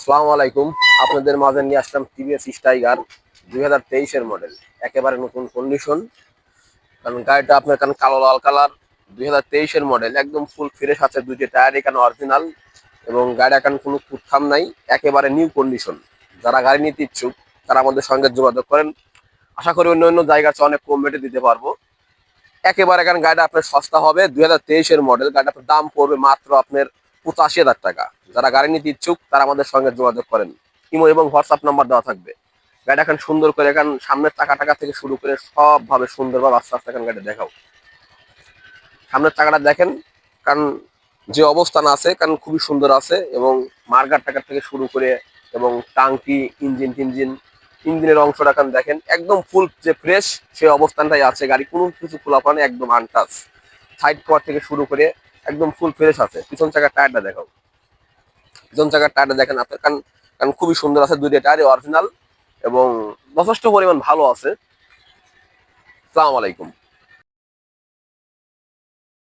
আসসালামু আলাইকুম। আপনাদের মাঝে নিয়ে আসলাম টিভিএস টাইগার 2023-এর মডেল, একেবারে নতুন কন্ডিশন। কারণ গাড়িটা আপনার কারণ কালো লাল কালার, 2023-এর মডেল, একদম ফুল ফ্রেশ আছে, দুইটা টায়ার এখানে অরিজিনাল এবং গাড়ি এখন কোনো কুটখাম নাই, একেবারে নিউ কন্ডিশন। যারা গাড়ি নিতে ইচ্ছুক তারা আমাদের সঙ্গে যোগাযোগ করেন। আশা করি অন্য অন্য জায়গার চেয়ে অনেক কম রেটে দিতে পারবো। একেবারে এখানে গাড়িটা আপনার সস্তা হবে, 2023-এর মডেল। গাড়িটা আপনার দাম পড়বে মাত্র আপনার 85,000 টাকা। যারা গাড়ি নিতে ইচ্ছুক তারা আমাদের সঙ্গে যোগাযোগ করেন। ইমো এবং হোয়াটসঅ্যাপ নাম্বার দেওয়া থাকবে। গাড়িটা এখন সুন্দর করে এখন সামনের চাকা টাকা থেকে শুরু করে সব ভাবে সুন্দরভাবে আস্তে আস্তে এখন গাড়ি দেখাও। সামনের চাকাটা দেখেন, কারণ যে অবস্থান আছে কারণ খুবই সুন্দর আছে, এবং মার্গার টাকার থেকে শুরু করে এবং টাঙ্কি ইঞ্জিনের অংশটা এখন দেখেন একদম ফুল যে ফ্রেশ সেই অবস্থানটাই আছে। গাড়ি কোনো কিছু খোলা পানি একদম আনটাচ। সাইড কভার থেকে শুরু করে একদম ফুল ফ্রেশ আছে। পিছন চাকার টায়ারটা দেখাও, পিছন চাকার টায়ারটা দেখেন আপনার, কারণ কারণ খুবই সুন্দর আছে, দুইটা টায়ারই অরিজিনাল এবং যথেষ্ট পরিমাণ ভালো আছে। আসসালামু আলাইকুম।